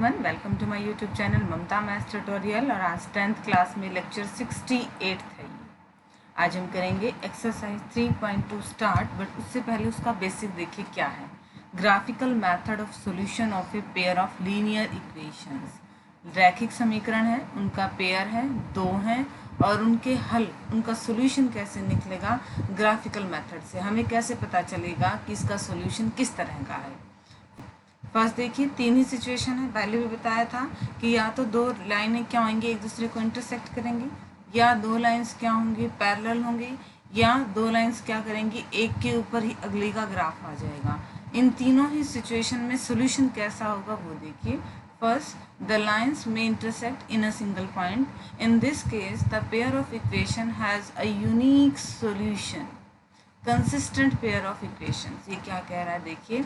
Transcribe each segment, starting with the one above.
Everyone, welcome to my YouTube channel Mamta maths tutorial. और आज 10th class में lecture 68 है। आज हम करेंगे एक्सरसाइज 3.2 स्टार्ट, बट उससे पहले उसका बेसिक देखिए क्या है। Graphical method of solution of a pair of linear equations. रैखिक समीकरण है, उनका पेयर है, दो हैं, और उनके हल, उनका सॉल्यूशन कैसे निकलेगा ग्राफिकल मेथड से। हमें कैसे पता चलेगा कि इसका सॉल्यूशन किस तरह का है। फर्स्ट देखिए, तीन ही सिचुएशन है। पहले भी बताया था कि या तो दो लाइनें क्या होंगी, एक दूसरे को इंटरसेक्ट करेंगी, या दो लाइंस क्या होंगी, पैरेलल होंगी, या दो लाइंस क्या करेंगी, एक के ऊपर ही अगली का ग्राफ आ जाएगा। इन तीनों ही सिचुएशन में सोल्यूशन कैसा होगा वो देखिए। First, the lines may intersect in a single point. In this case, the pair of equation has a unique solution. Consistent pair of equations, ये क्या कह रहा है देखिए।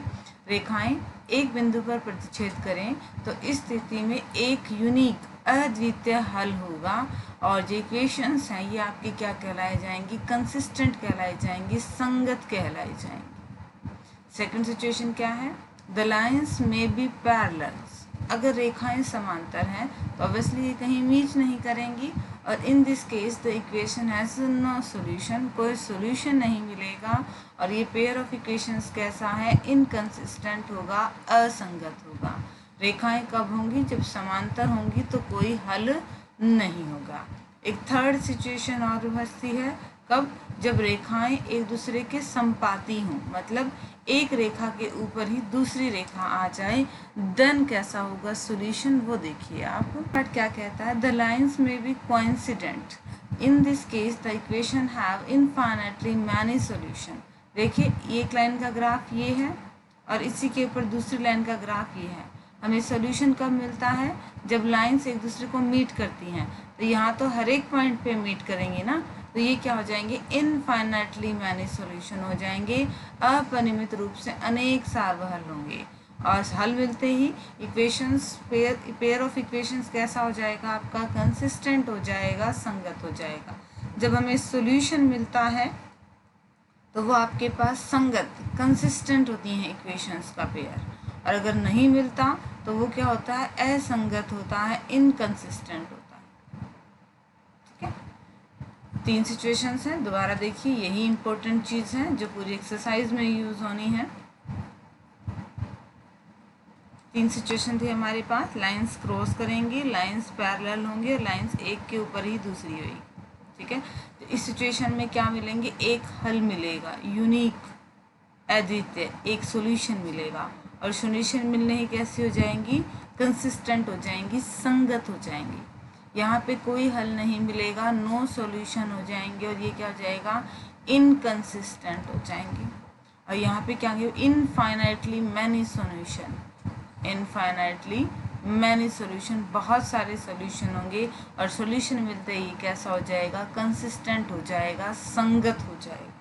रेखाएं एक बिंदु पर प्रतिच्छेद करें तो इस स्थिति में एक यूनिक अद्वितीय हल होगा, और जो इक्वेशंस हैं ये आपकी क्या कहलाई जाएंगी, कंसिस्टेंट कहलाई जाएंगी, संगत कहलाई जाएंगी। सेकंड सिचुएशन क्या है, द लाइंस में बी पैरेलल। अगर रेखाएं समांतर हैं तो ऑब्वियसली ये कहीं मीट नहीं करेंगी, और in this case the equation has no solution, कोई सॉल्यूशन नहीं मिलेगा। और ये पेयर ऑफ इक्वेशंस कैसा है, इनकंसिस्टेंट होगा, असंगत होगा। रेखाएं कब होंगी, जब समांतर होंगी तो कोई हल नहीं होगा। एक थर्ड सिचुएशन और बचती है, कब, जब रेखाएं एक दूसरे के संपाती हों, मतलब एक रेखा के ऊपर ही दूसरी रेखा आ जाए, देन कैसा होगा सॉल्यूशन वो देखिए आप। बट क्या कहता है, द लाइंस में be coincident. In this case the equation have infinitely many solution. देखिए, एक लाइन का ग्राफ ये है और इसी के ऊपर दूसरी लाइन का ग्राफ ये है। हमें सॉल्यूशन कब मिलता है, जब लाइंस एक दूसरे को मीट करती हैं। तो यहाँ तो हर एक पॉइंट पे मीट करेंगे ना, तो ये क्या हो जाएंगे, इनफाइनाइटली मैनी सॉल्यूशन हो जाएंगे, अपरिमित रूप से अनेक सार्वहल होंगे। और हल मिलते ही इक्वेशंस, पेयर ऑफ इक्वेशंस कैसा हो जाएगा आपका, कंसिस्टेंट हो जाएगा, संगत हो जाएगा। जब हमें सॉल्यूशन मिलता है तो वो आपके पास संगत, कंसिस्टेंट होती हैं इक्वेशंस का पेयर, और अगर नहीं मिलता तो वो क्या होता है, असंगत होता है, इनकंसिस्टेंट होता है। ठीक है, तीन सिचुएशंस हैं, दोबारा देखिए, यही इंपॉर्टेंट चीज़ है जो पूरी एक्सरसाइज में यूज़ होनी है। तीन सिचुएशन थी हमारे पास, लाइंस क्रॉस करेंगी, लाइंस पैरेलल होंगे, और लाइंस एक के ऊपर ही दूसरी होगी। ठीक है, तो इस सिचुएशन में क्या मिलेंगे, एक हल मिलेगा, यूनिक, अद्वितीय, एक सॉल्यूशन मिलेगा। और सॉल्यूशन मिलने ही कैसी हो जाएंगी, कंसिस्टेंट हो जाएंगी, संगत हो जाएंगी। यहाँ पे कोई हल नहीं मिलेगा, नो सॉल्यूशन हो जाएंगे, और ये क्या हो जाएगा, इनकंसिस्टेंट हो जाएंगे। और यहाँ पे क्या होगा, infinitely many solution, infinitely many solution, बहुत सारे सॉल्यूशन होंगे, और सॉल्यूशन मिलते ही कैसा हो जाएगा, कंसिस्टेंट हो जाएगा, संगत हो जाएगा।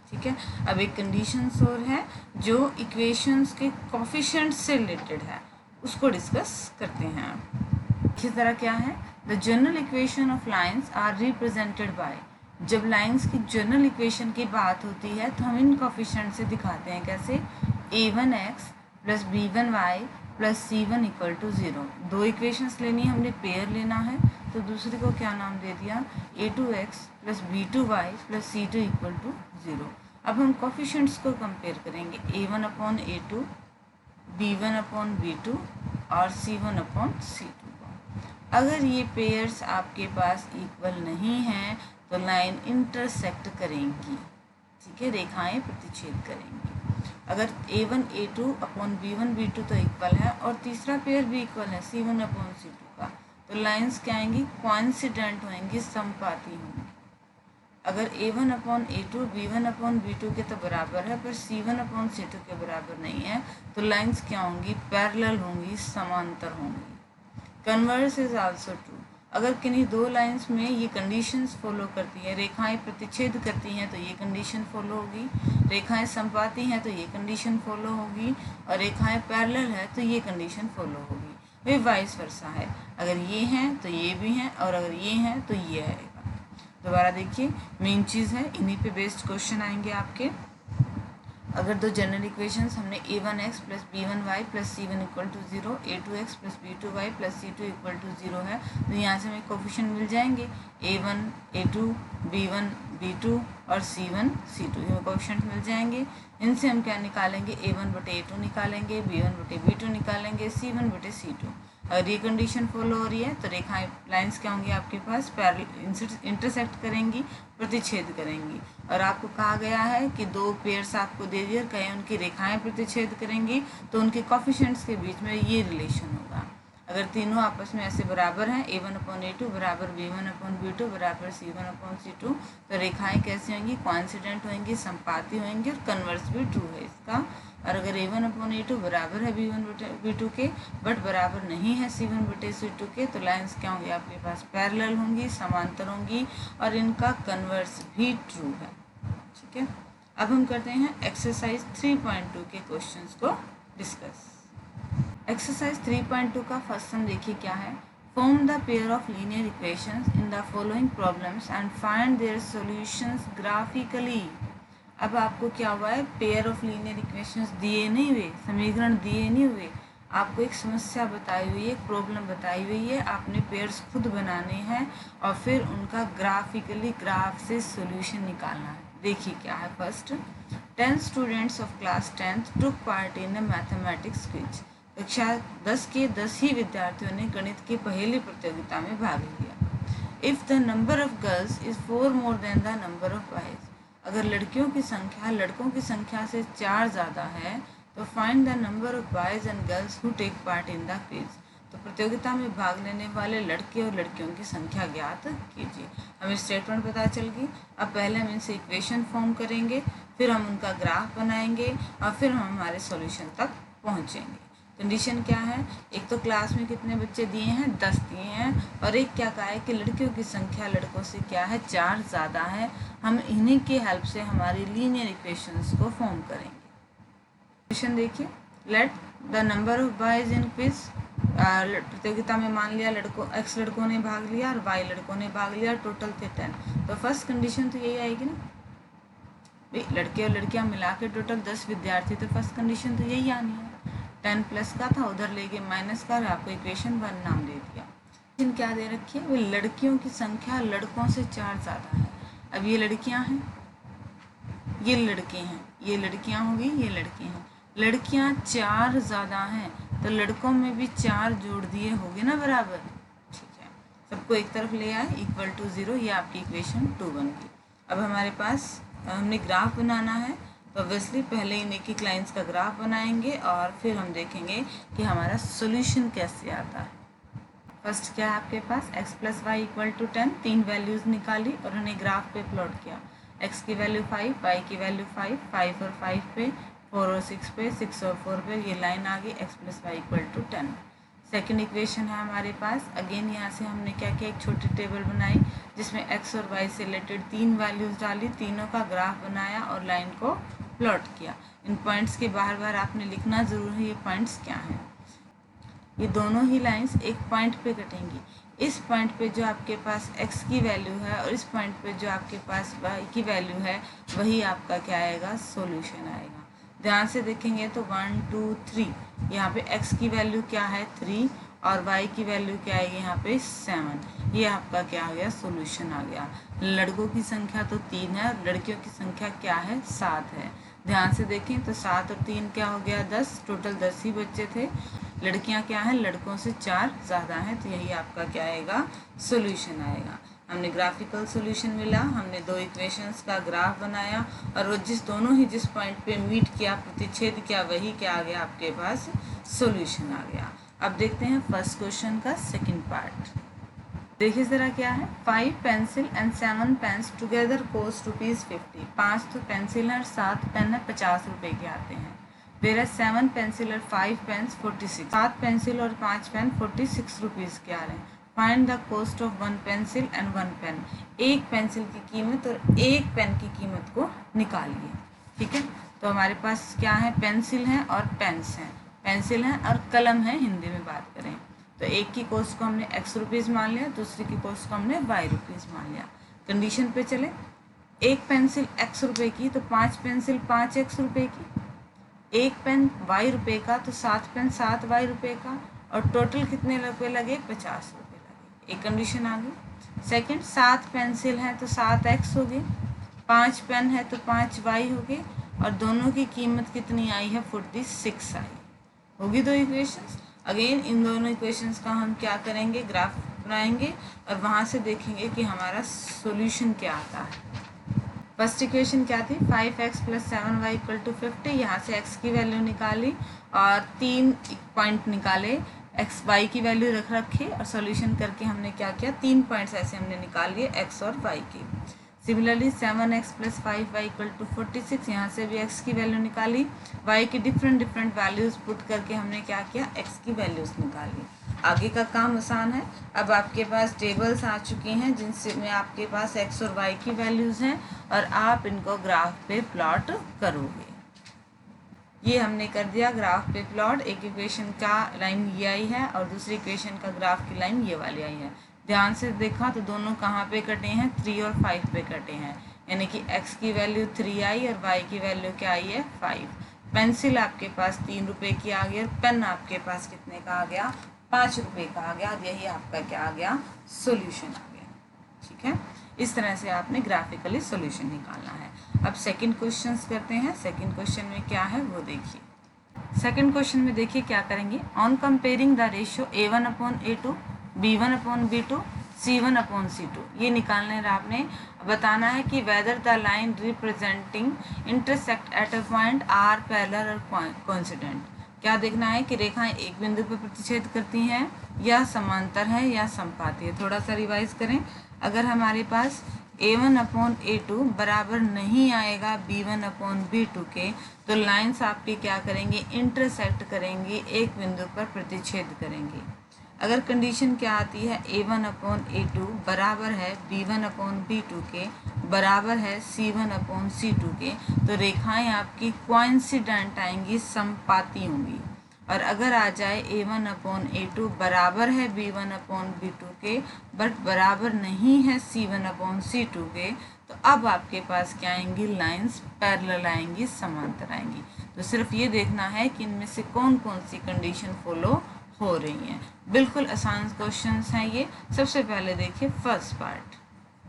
ठीक है, अब एक कंडीशंस और है जो इक्वेशंस के कोफिशिएंट से रिलेटेड है, उसको डिस्कस करते हैं। इसी तरह क्या है, the general equation of lines are represented by. जब लाइंस की जनरल इक्वेशन की बात होती है तो हम इन कोफिशिएंट से दिखाते हैं, कैसे, a1x plus b1y plus c1 equal to 0। दो इक्वेशंस लेनी है, हमने पेयर लेना है, तो दूसरे को क्या नाम दे दिया, a2x plus b2y plus c2 equal to 0। अब हम कोफिशिएंट्स को कंपेयर करेंगे, a1 upon a2, b1 upon b2 और c1 अपॉन c2 को। अगर ये पेयर्स आपके पास इक्वल नहीं हैं तो लाइन इंटरसेक्ट करेंगी। ठीक है, रेखाएं प्रतिच्छेद करेंगी। अगर a1 a2 upon b1 b2 तो इक्वल है, और तीसरा पेयर भी इक्वल है c1 अपॉन c2 का, तो लाइंस क्या आएंगी, कोइंसिडेंट होंगी, समपाती होंगी। अगर a1 upon a2 b1 upon b2 के तो बराबर है, पर c1 अपॉन c2 के बराबर नहीं है, तो लाइंस क्या होंगी, पैरेलल होंगी, समांतर होंगी। Converse is also true. अगर किन्हीं दो लाइंस में ये कंडीशंस फॉलो करती हैं, रेखाएं प्रतिच्छेद करती हैं तो ये कंडीशन फॉलो होगी, रेखाएं संपाती हैं तो ये कंडीशन फॉलो होगी, और रेखाएं पैरेलल है तो ये कंडीशन फॉलो होगी। वे वाइस वर्सा है, अगर ये हैं तो ये भी हैं, और अगर ये हैं तो ये आएगा। दोबारा देखिए, मेन चीज़ है, इन्हीं पे बेस्ड क्वेश्चन आएंगे आपके। अगर दो जनरल इक्वेशंस हमने a1x plus b1y plus c1 equal to 0, a2x plus b2y plus c2 equal to 0 है, तो यहाँ से हमें कोफिशिएंट मिल जाएंगे a1 a2 b1 b2 और c1 c2, ये कोफिशिएंट मिल जाएंगे। इनसे हम क्या निकालेंगे, a1 बटे a2 निकालेंगे, b1 बटे b2 निकालेंगे, c1 बटे c2। अगर ये कंडीशन फॉलो हो रही है तो रेखाएं लाइंस क्या होंगी आपके पास, पैरेलल इंटरसेक्ट करेंगी, प्रतिच्छेद करेंगी। और आपको कहा गया है कि दो पेयर्स आपको दे दिए, कहीं उनकी रेखाएं प्रतिच्छेद करेंगी तो उनके कोफिशिएंट्स के बीच में ये रिलेशन होगा। अगर तीनों आपस में ऐसे बराबर हैं, a1/a2 बराबर b1/b2 बराबर c1/c2, तो रेखाएं कैसी होंगी, कोइंसिडेंट होंगी, संपाती होंगी और कन्वर्स भी ट्रू है इसका। और अगर a1/a2 बराबर है b1/b2 के बट बराबर नहीं है c1/c2 के, तो लाइंस क्या होंगी आपके पास, पैरेलल होंगी, समांतर होंगी और इनका कन्वर्स भी ट्रू है। ठीक है, अब हम करते हैं एक्सरसाइज 3.2 के क्वेश्चंस को डिस्कस। एक्सरसाइज 3.2 का फर्स्ट सम देखिए क्या है, form the pair of linear equations in the following problems and find their solutions graphically. अब आपको क्या हुआ है, पेयर ऑफ लीनियर इक्वेशंस दिए नहीं हुए, समीकरण दिए नहीं हुए, आपको एक समस्या बताई हुई है, एक प्रॉब्लम बताई हुई है, आपने पेयर्स खुद बनाने हैं और फिर उनका ग्राफिकली ग्राफ से सॉल्यूशन निकालना है। देखिए क्या है, first 10 students of class 10th took part in a mathematics quiz. कक्षा 10 के 10 ही विद्यार्थियों ने गणित की पहेली प्रतियोगिता में भाग लिया। If the number of girls is 4 more than the number of boys, अगर लड़कियों की संख्या लड़कों की संख्या से 4 ज़्यादा है तो find the number of boys and girls who take part in the quiz. तो प्रतियोगिता में भाग लेने वाले लड़के और लड़कियों की संख्या ज्ञात कीजिए। हमें स्टेटमेंट पता चल गई। अब पहले हम इनसे इक्वेशन फॉर्म करेंगे, फिर हम उनका ग्राफ बनाएंगे और फिर हम हमारे सॉल्यूशन तक पहुंचेंगे। कंडीशन क्या है, एक तो क्लास में कितने बच्चे दिए हैं, 10 दिए हैं, और एक क्या कहा है कि लड़कियों की संख्या लड़कों से क्या है, 4 ज़्यादा है। हम इन्हीं की हेल्प से हमारी लीनियर इक्वेशंस को फॉर्म करेंगे। क्वेश्चन देखिए, let the number of boys in quiz, प्रतियोगिता में मान लिया लड़कों x लड़कों ने भाग लिया और y लड़कों ने भाग लिया, टोटल थे 10। तो फर्स्ट कंडीशन तो यही आएगी ना भाई, लड़के और लड़कियां मिला के टोटल 10 विद्यार्थी, तो फर्स्ट कंडीशन तो यही आनी है। 10 प्लस का था, उधर ले गए माइनस का, आपको इक्वेशन 1 नाम दे दिया। लेकिन क्या दे रखी है, वो लड़कियों की संख्या लड़कों से 4 ज़्यादा है। अब ये लड़कियां हैं, ये लड़के हैं, ये लड़कियां होगी, ये लड़के हैं, लड़कियां 4 ज़्यादा हैं तो लड़कों में भी 4 जोड़ दिए होंगे ना बराबर। ठीक है, सबको एक तरफ ले आए, इक्वल टू 0, ये आपकी इक्वेशन 2 बन गई। अब हमारे पास हमने ग्राफ बनाना है, तो ऑब्वियसली पहले इन एक एक लाइन्स का ग्राफ बनाएंगे और फिर हम देखेंगे कि हमारा सोल्यूशन कैसे आता है। फर्स्ट क्या है आपके पास, x plus Y equal to 10, 3 values निकाली और उन्हें ग्राफ पे प्लॉट किया। x की वैल्यू 5, y की वैल्यू 5, 5 और 5 पे, 4 और 6 पे, 6 और 4 पे, ये लाइन आ गई x plus Y equal to 10। Second equation है हमारे पास, अगेन यहाँ से हमने क्या किया, एक छोटी टेबल बनाई जिसमें x और y से रिलेटेड 3 वैल्यूज़ डाली, तीनों का ग्राफ बनाया और लाइन को प्लॉट किया। इन पॉइंट्स के बाहर बाहर आपने लिखना ज़रूर है, ये पॉइंट्स क्या हैं। ये दोनों ही लाइंस एक पॉइंट पे कटेंगी। इस पॉइंट पे जो आपके पास x की वैल्यू है और इस पॉइंट पे जो आपके पास y की वैल्यू है, वही आपका क्या आएगा, सॉल्यूशन आएगा। ध्यान से देखेंगे तो 1 2 3, यहाँ पे x की वैल्यू क्या है 3 और y की वैल्यू क्या आएगी यहाँ पे 7। ये आपका क्या आ गया, सॉल्यूशन आ गया। लड़कों की संख्या तो 3 है और लड़कियों की संख्या क्या है, 7 है। ध्यान से देखें तो 7 और 3 क्या हो गया, 10, टोटल 10 ही बच्चे थे। लड़कियां क्या हैं, लड़कों से 4 ज़्यादा हैं, तो यही आपका क्या आएगा, सॉल्यूशन आएगा। हमने ग्राफिकल सॉल्यूशन मिला, हमने 2 इक्वेशंस का ग्राफ बनाया और वो जिस पॉइंट पे मीट किया, प्रतिच्छेद किया, वही क्या आ गया आपके पास, सॉल्यूशन आ गया। अब देखते हैं फर्स्ट क्वेश्चन का सेकंड पार्ट। देखिए ज़रा क्या है, 5 pencil and 7 pens together cost ₹50। 5 तो पेंसिल है और 7 पेन है, 50 रुपये के आते हैं। Whereas 7 पेंसिल और 5 पेन्स 46, 7 पेंसिल और 5 पेन 46 रुपीज़ के आ रहे हैं। Find the cost of 1 pencil and 1 pen, एक पेंसिल की कीमत और एक पेन की कीमत को निकालिए। ठीक है, तो हमारे पास क्या है, पेंसिल है और पेन्स हैं, पेंसिल है और कलम है, हिंदी में बात करें तो एक की कॉस्ट को हमने x रुपीज़ मान लिया, दूसरी की कॉस्ट को हमने y रुपीज़ मान लिया। कंडीशन पे चले, एक पेंसिल x रुपए की तो 5 पेंसिल 5x रुपए की, एक पेन y रुपए का तो 7 पेन 7y रुपए का, और टोटल कितने रुपए लगे? 50 रुपए लगे। एक कंडीशन आ गई। सेकंड, 7 पेंसिल हैं तो 7x हो गए, 5 पेन है तो 5y हो गए, और दोनों की कीमत कितनी आई है? 46 आई। होगी दो इक्वेशंस। अगेन इन दोनों इक्वेशंस का हम क्या करेंगे? ग्राफ बनाएंगे और वहाँ से देखेंगे कि हमारा सॉल्यूशन क्या आता है। फर्स्ट इक्वेशन क्या थी? 5x + 7y = 50। यहाँ से x की वैल्यू निकाली और 3 पॉइंट निकाले, x y की वैल्यू रखे और सॉल्यूशन करके हमने क्या किया? 3 पॉइंट्स ऐसे हमने निकाल लिए x और y के। Similarly 7x + 5y = 46। यहाँ से भी x की वैल्यू निकाली, y की डिफरेंट वैल्यूज़ पुट करके हमने क्या किया? x की वैल्यूज़ निकाली। आगे का काम आसान है। अब आपके पास टेबल्स आ चुकी हैं जिनसे में आपके पास x और y की वैल्यूज़ हैं और आप इनको ग्राफ पे प्लॉट करोगे। ये हमने कर दिया ग्राफ पे प्लॉट। एक इक्वेशन का लाइन ये आई है और दूसरी इक्वेशन का ग्राफ की लाइन ये वाली आई है। ध्यान से देखा तो दोनों कहाँ पे कटे हैं? 3 और 5 पे कटे हैं, यानी कि x की वैल्यू 3 आई और y की वैल्यू क्या आई है? 5। पेंसिल आपके पास 3 रुपए की आ गई और पेन आपके पास कितने का आ गया? 5 रुपए का आ गया। यही आपका क्या आ गया? सॉल्यूशन आ गया। ठीक है, इस तरह से आपने ग्राफिकली सॉल्यूशन निकालना है। अब सेकंड क्वेश्चन करते हैं। सेकंड क्वेश्चन में क्या है वो देखिए। सेकंड क्वेश्चन में देखिए क्या करेंगे। On comparing the ratio A1/A2, B1/B2, C1/C2, ये निकालने आपने बताना है कि whether the line representing intersect at a point are parallel और कोइंसिडेंट। क्या देखना है कि रेखाएं एक बिंदु पर प्रतिच्छेद करती हैं या समांतर है या समपाती है। थोड़ा सा रिवाइज करें। अगर हमारे पास A1/A2 बराबर नहीं आएगा B1/B2 के, तो लाइंस आपकी क्या करेंगे? इंटरसेक्ट करेंगी, एक बिंदु पर प्रतिच्छेद करेंगे। अगर कंडीशन क्या आती है? A1/A2 बराबर है B1/B2 के, बराबर है C1/C2 के, तो रेखाएं आपकी कोइंसिडेंट आएंगी, समपाती होंगी। और अगर आ जाए A1/A2 बराबर है B1/B2 के बट बराबर नहीं है C1/C2 के, तो अब आपके पास क्या आएंगी? लाइंस पैरेलल आएंगी, समांतर आएंगी। तो सिर्फ ये देखना है कि इनमें से कौन कौन सी कंडीशन फॉलो हो रही हैं। बिल्कुल आसान क्वेश्चंस हैं ये। सबसे पहले देखिए फर्स्ट पार्ट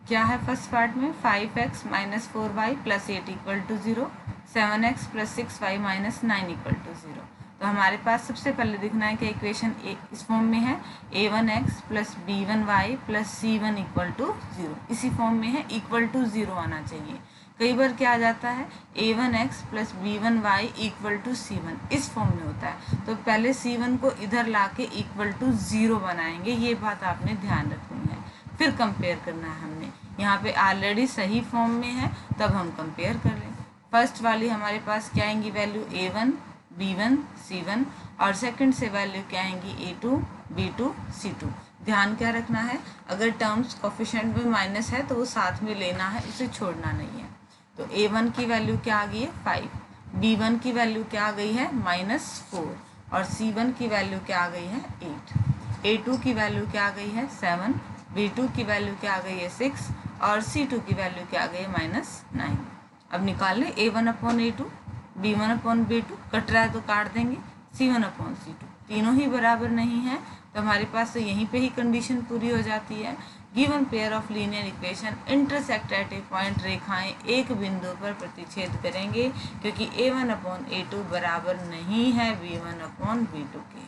क्या है। फर्स्ट पार्ट में 5x - 4y + 8 = 0, 7x + 6y - 9 = 0। तो हमारे पास सबसे पहले दिखना है कि इक्वेशन इस फॉर्म में है A1x + B1y + C1 = 0। इसी फॉर्म में है, =0 आना चाहिए। कई बार क्या आ जाता है A1x + B1y = C1, इस फॉर्म में होता है। तो पहले C1 को इधर लाके =0 बनाएंगे, ये बात आपने ध्यान रखनी है। फिर कंपेयर करना है हमने। यहाँ पे ऑलरेडी सही फॉर्म में है, तब हम कंपेयर कर लें। फर्स्ट वाली हमारे पास क्या आएंगी वैल्यू? A1 B1 C1, और सेकंड से वैल्यू क्या आएंगी? A2 B2 C2। ध्यान क्या रखना है? अगर टर्म्स कोफिशिएंट में माइनस है तो वो साथ में लेना है, उसे छोड़ना नहीं है। तो A1 की वैल्यू क्या आ गई है? 5, B1 की वैल्यू क्या आ गई है? -4, और C1 की वैल्यू क्या आ गई है? 8। A2 की वैल्यू क्या आ गई है? 7, B2 की वैल्यू क्या आ गई है? 6, और C2 की वैल्यू क्या आ गई है? -9। अब निकाल लें A1/A2, B1/B2, कट रहा है तो काट देंगे, C1/C2। तीनों ही बराबर नहीं है तो हमारे पास तो यहीं पे ही कंडीशन पूरी हो जाती है। Given pair of linear equation intersect at A point, रेखाएं एक बिंदु पर प्रतिच्छेद करेंगे क्योंकि A1/A2 बराबर नहीं है B1/B2 के।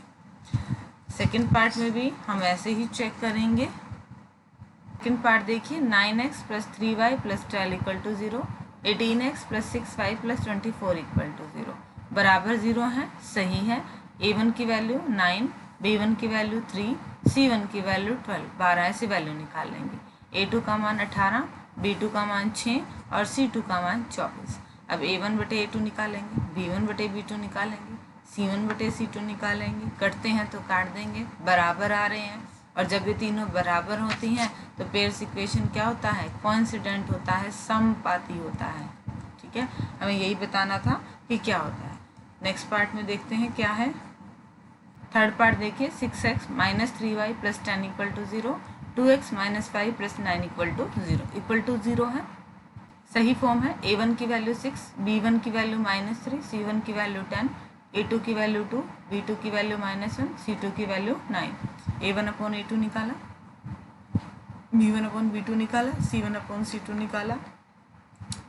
सेकंड पार्ट में भी हम ऐसे ही चेक करेंगे। सेकंड पार्ट देखिए, 9x + 3y + 12 = 0, 18x + 6y + 24 = 0। बराबर 0 है, सही है। A1 की वैल्यू 9, B1 की वैल्यू 3, C1 की वैल्यू 12, 12 ऐसी वैल्यू निकाल लेंगे। A2 का मान 18, B2 का मान 6 और C2 का मान 24। अब A1/A2 निकालेंगे, B1/B2 निकालेंगे, C1/C2 निकालेंगे। कटते हैं तो काट देंगे, बराबर आ रहे हैं। और जब ये तीनों बराबर होती हैं तो पेयर्स इक्वेशन क्या होता है? कोइंसिडेंट होता है, समपाती होता है। ठीक है, हमें यही बताना था कि क्या होता है। नेक्स्ट पार्ट में देखते हैं क्या है। थर्ड पार्ट देखिए, 6x - 3y + 10 = 0, 2x - 5 + 9 = 0, = 0 है। सही फॉर्म है A1 की वैल्यू 6, B1 की वैल्यू -3, C1 की वैल्यू 10, A2 की वैल्यू 2, B2 की वैल्यू -1, C2 की वैल्यू 9। A1/A2 निकाला, B1/B2 निकाला, C1/C2 निकाला।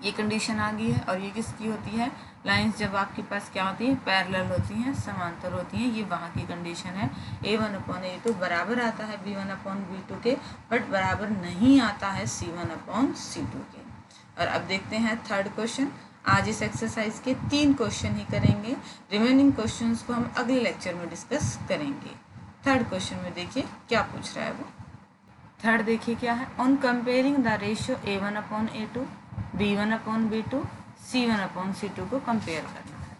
ये कंडीशन आ गई है। और ये किसकी होती है? लाइंस जब आपके पास क्या होती है, पैरेलल होती हैं, समांतर होती हैं, ये वहाँ की कंडीशन है। A1/A2 बराबर आता है B1/B2 के, बट बराबर नहीं आता है C1/C2 के। और अब देखते हैं थर्ड क्वेश्चन। आज इस एक्सरसाइज के 3 क्वेश्चन ही करेंगे, रिमेनिंग क्वेश्चंस को हम अगले लेक्चर में डिस्कस करेंगे। थर्ड क्वेश्चन में देखिए क्या पूछ रहा है वो। थर्ड देखिए क्या है, on comparing the ratio A1/A2, B1/B2, C1/C2 को कंपेयर करना है।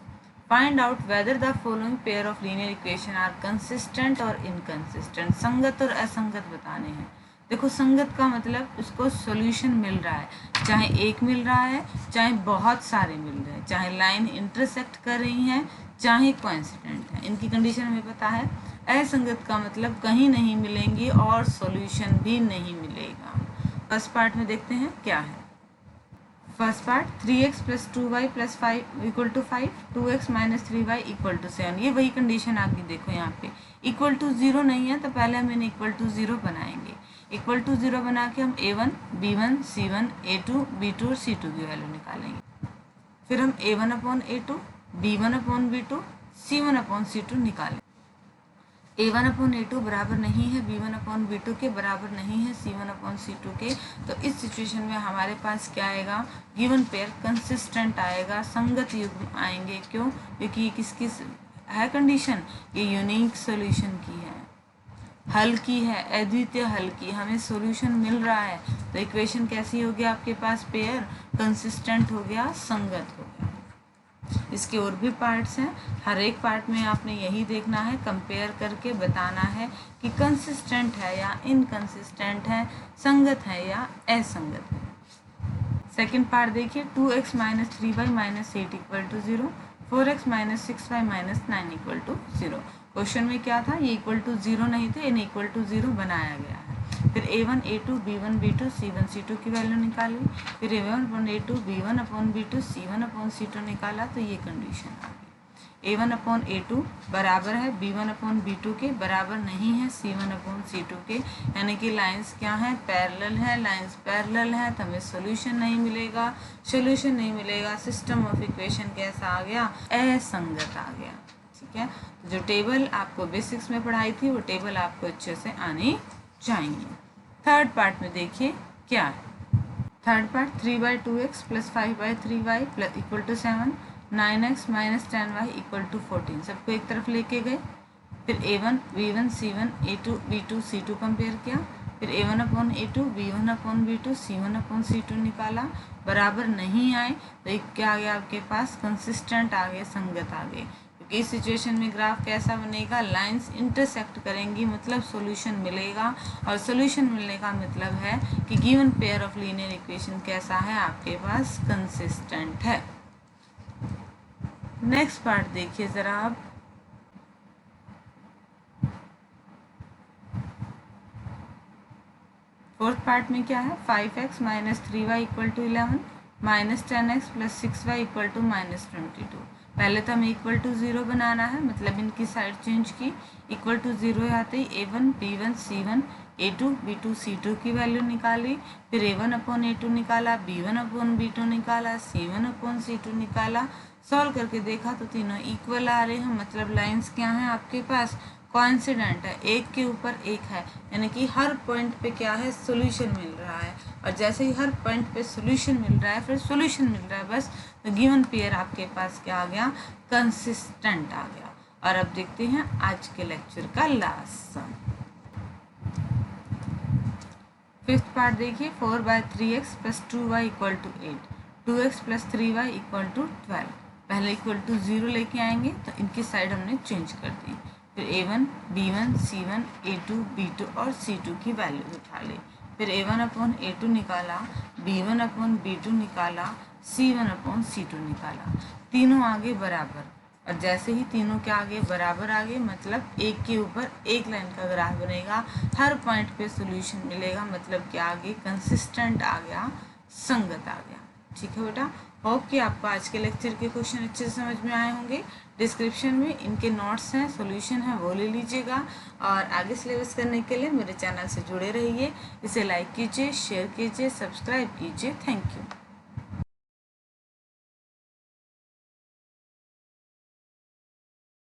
Find out whether the following pair of linear equation are consistent और इनकंसिस्टेंट। संगत और असंगत बताने हैं। देखो संगत का मतलब उसको सॉल्यूशन मिल रहा है, चाहे एक मिल रहा है चाहे बहुत सारे मिल रहे हैं, चाहे लाइन इंटरसेक्ट कर रही हैं चाहे कोइंसिडेंट है, इनकी कंडीशन हमें पता है। असंगत का मतलब कहीं नहीं मिलेंगी और सॉल्यूशन भी नहीं मिलेगा। फर्स्ट पार्ट में देखते हैं क्या है। First part 3x + 2y + 5 = 5, 2x - 3y = 7। ये वही कंडीशन आ गई। देखो यहाँ पे =0 नहीं है तो पहले हम इन्हें =0 बनाएंगे। =0 बना के हम A1, B1, C1, A2, B2 और C2 की वैल्यू निकालेंगे। फिर हम A1/A2, B1/B2, C1/C2 निकालेंगे। A1/A2 बराबर नहीं है B1/B2 के, बराबर नहीं है C1/C2 के। तो इस सिचुएशन में हमारे पास क्या आएगा, गिवन पेयर कंसिस्टेंट आएगा, संगत युग्म आएंगे। क्यों? क्योंकि किसकी है कंडीशन, ये यूनिक सॉल्यूशन की है, हल की है, अद्वितीय हल की, हमें सॉल्यूशन मिल रहा है। तो इक्वेशन कैसी हो गया आपके पास, पेयर कंसिस्टेंट हो गया, संगत हो गया। इसके और भी पार्ट्स हैं, हर एक पार्ट में आपने यही देखना है, कंपेयर करके बताना है कि कंसिस्टेंट है या इनकंसिस्टेंट है, संगत है या असंगत है। सेकंड पार्ट देखिए, 2x - 3y - 8 = 0, 4x - 6y - 9 = 0। Question में क्या था, ये =0 नहीं थे, इन्हें =0 बनाया गया है। फिर A1, A2, B1, B2, C1, C2 की वैल्यू निकाली। फिर A1/A2, B1/B2, C1/C2 निकाला। तो ये कंडीशन आ गई। A1/A2 बराबर है B1/B2 के, बराबर नहीं है C1/C2 के, यानी कि लाइंस क्या हैं, पैरेलल है। लाइंस पैरेलल है तो हमें सॉल्यूशन नहीं मिलेगा। सॉल्यूशन नहीं मिलेगा, सिस्टम ऑफ इक्वेशन कैसा आ गया, असंगत आ गया। ठीक है, तो जो टेबल आपको बेसिक्स में पढ़ाई थी वो टेबल आपको अच्छे से आनी चाहिए। थर्ड पार्ट में देखिए क्या है। Third part 3/2x + 5/3y = 7, 9x - 10y = 14। सबको एक तरफ लेके गए। फिर A1, B1, C1, A2, B2, C2 compare किया। फिर A1/A2, B1/B2, C1/C2 निकाला। बराबर नहीं आए तो क्या आ गया आपके पास, कंसिस्टेंट आ गए, संगत आ गए। इस सिचुएशन में ग्राफ कैसा बनेगा, लाइंस इंटरसेक्ट करेंगी, मतलब सॉल्यूशन मिलेगा। और सॉल्यूशन मिलने का मतलब है कि given pair of linear equation कैसा है आपके पास, कंसिस्टेंट है। नेक्स्ट पार्ट देखिए जरा आप। फोर्थ पार्ट में क्या है, 5x - 3y = 11, -10x + 6y = -22। पहले तो हमें =0 बनाना है, मतलब इनकी साइड चेंज की। =0 आते ही A1, B1, C1, A2, B2, C2 की वैल्यू निकाली। फिर A1/A2 निकाला, B1/B2 निकाला, C1/C2 निकाला। सॉल्व करके देखा तो तीनों इक्वल आ रहे हैं, मतलब लाइंस क्या हैं आपके पास, कोइंसिडेंट है, एक के ऊपर एक है, यानी कि हर पॉइंट पे क्या है, सॉल्यूशन मिल रहा है। और जैसे ही हर पॉइंट पे सॉल्यूशन मिल रहा है, फिर सॉल्यूशन मिल रहा है बस, तो गिवन पेयर आपके पास क्या आ गया, कंसिस्टेंट आ गया। और अब देखते हैं आज के लेक्चर का लास्ट सम। फिफ्थ पार्ट देखिए, 4/3x + 2y = 8, 2x + 3y = 12। पहले =0 लेके आएंगे तो इनकी साइड हमने चेंज कर दी। फिर A1, B1, C1, A2, B2 और C2 की वैल्यू उठा ली। फिर A1/A2 निकाला, B1/B2 निकाला, C1/C2 निकाला। तीनों आगे बराबर, और जैसे ही तीनों के आगे बराबर आगे, मतलब एक के ऊपर एक लाइन का ग्राफ बनेगा, हर पॉइंट पे सॉल्यूशन मिलेगा, मतलब क्या आगे, कंसिस्टेंट आ गया, संगत आ गया। ठीक है बेटा, होप कि आपको आज के लेक्चर के क्वेश्चन अच्छे से समझ में आए होंगे। डिस्क्रिप्शन में इनके नोट्स हैं, सॉल्यूशन है, वो ले लीजिएगा। और आगे सिलेबस करने के लिए मेरे चैनल से जुड़े रहिए। इसे लाइक कीजिए, शेयर कीजिए, सब्सक्राइब कीजिए। Thank you.